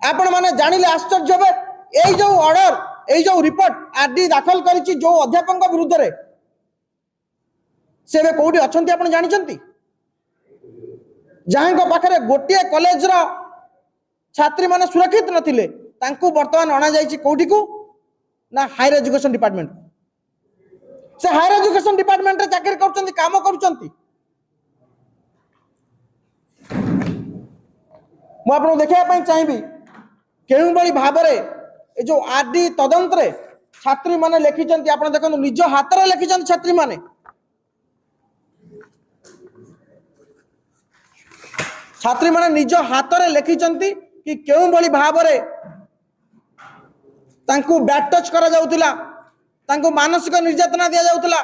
आपण माने जानिले आश्चर्य हे एई जो ऑर्डर एई जो रिपोर्ट आरडी दाखल करिछि जो अध्यापक विरुद्ध रे से कोठी अछंती आपण जानिछंती जहां पाखरे गोटे कॉलेज रो छात्री माने सुरक्षित नथिले तांको वर्तमान अणा जाइछि कोठी को ना हायर एजुकेशन डिपार्टमेंट से हायर एजुकेशन डिपार्टमेंट रे चाकरी करछंती काम करछंती मु आपन देखिया पई चाहिबी केउ बड़ी भाबरे ए जो आरडी तदंत रे छात्री माने लिखिछंती आपन देखन निज हाथ रे लिखिछंती छात्री माने छात्री माने निज हाथ रे लिखिछंती कि केउ बड़ी भाबरे तांको बैड टच करा जाउतिला तांको मानसिक निर्यातना दिया जाउतिला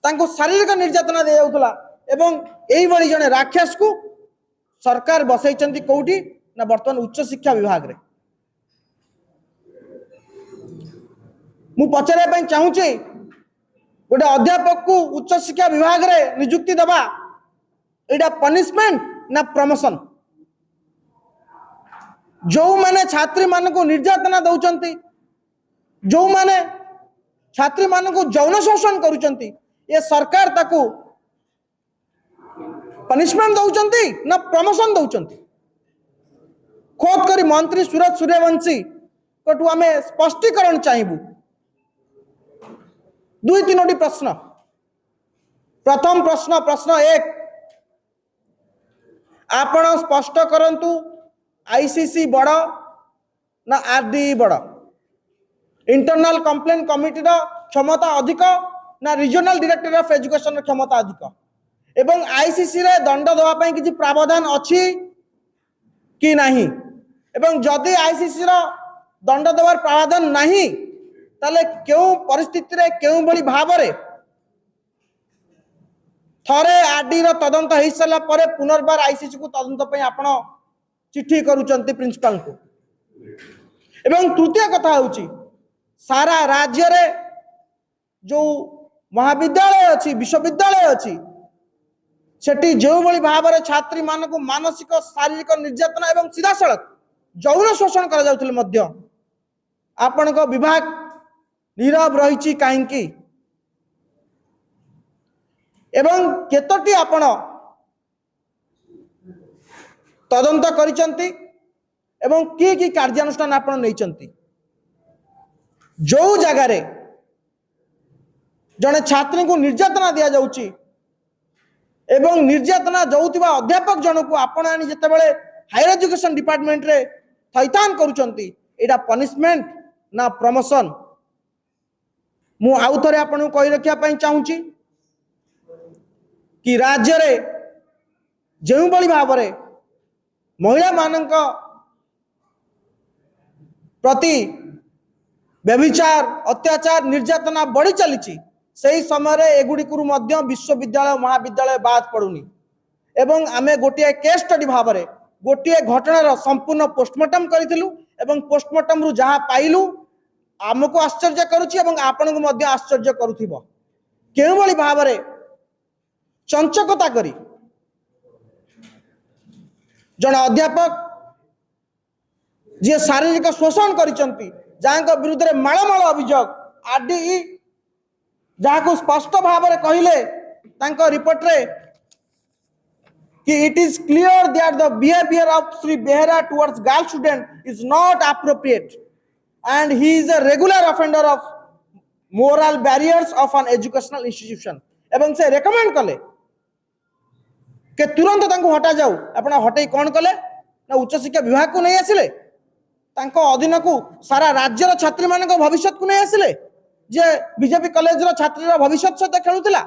तांको शारीरिक निर्यातना दिया जाउतिला एवं एई बड़ी जने राक्षस को सरकार बसैचंती कोठी ना वर्तमान उच्च शिक्षा विभाग रे मु पचारे पई चाहूची गोटे अध्यापक को उच्च शिक्षा विभाग रे नियुक्ति दबा एटा पनिशमेंट ना प्रमोशन जो माने छात्री मान को निर्यातना दउचंती जो माने छात्री मान को यौन शोषण करूचंती ये सरकार ताकू पनिशमेंट दउचंती ना प्रमोशन दउचंती खोद करी मंत्री सूरज सूर्यवंशी कोटू आमे स्पष्टीकरण चाहिबू दुई तीनोटी प्रश्न प्रथम प्रश्न एक आपण स्पष्ट करंतु आईसीसी बड़ ना आरडीई बड़ इंटरनल कंप्लेन कमिटी रो क्षमता अधिक ना रीजनल डायरेक्टर ऑफ एजुकेशन रो क्षमता अधिक एवं आईसीसी रे दंड दवा पई किछि प्रावधान अछि कि नाही एवं जदि आईसीसी रो दंड देवार प्रावधान नाही ताले केउ परिस्थिति रे केउ बड़ी भाबरे थरे आरडी रो तदंत हेइ सला परे पुनर्बार आईसीसी को तदंत पई आपण चिट्ठी करूचंती प्रिंसिपल को एवं तृतीय कथा होची सारा राज्य रे जो महाविद्यालय अछि विश्वविद्यालय अछि सेठी जो बड़ी भाबरे छात्री मान को मानसिक शारीरिक निर्यातना एवं सीधा सड़क यौन शोषण करा जाउथिले मध्य आपण को विभाग नीरव रहिछि काहेकि एवं केतोटी आपण तदंत करिसंती एवं की कार्यानुष्ठान आपण नैचंती जो जगह रे जने छात्री को निर्यातना दिया जाउची एवं निर्यातना जाउतिबा अध्यापक जन को आपण आनी जते बेले हायर एजुकेशन डिपार्टमेंट रे थैतान करूचंती एटा पनिशमेंट ना प्रमोशन मु आउ थरे आपण को कहि रखिया पई चाहूची कि राज्य रे जेउ बळी भाबरे महिला मानक प्रति व्यभिचार अत्याचार निर्यातना बढ़ी चली सही समय एगुड़िकु मध्य विश्वविद्यालय महाविद्यालय बाद पड़ुनी एवं आमे गोटे केस स्टडी भाव में गोटे घटनार संपूर्ण पोस्टमार्टम करूँ एवं पोस्टमार्टम रु जहाँ पाइलु आमको आश्चर्य करुच्ची एवं आपण को मध्य आश्चर्य करुथिबो केउ बळी भाव में चंचकता करी जन अध्यापक जी शारीरिक शोषण करिसंती जहाँ विरुद्ध में मालमाल अभियोग आरडीई जहाँ को स्पष्ट भाव में कहले रिपोर्ट रे कि it is clear that the behaviour of Shri Behera towards girl student is not appropriate and he is a regular offender of moral barriers of an educational institution एवं से रेकमेंड कले के तुरंत तांको हटा जाऊ आपण हटई कौन कले ना उच्च शिक्षा विभाग को नहीं आसिले तांको अधीन को सारा राज्यर छात्री मान भविष्य को नहीं आसिले जे बीजेपी कॉलेज रो छात्री रो भविष्य सहित खेलुतिला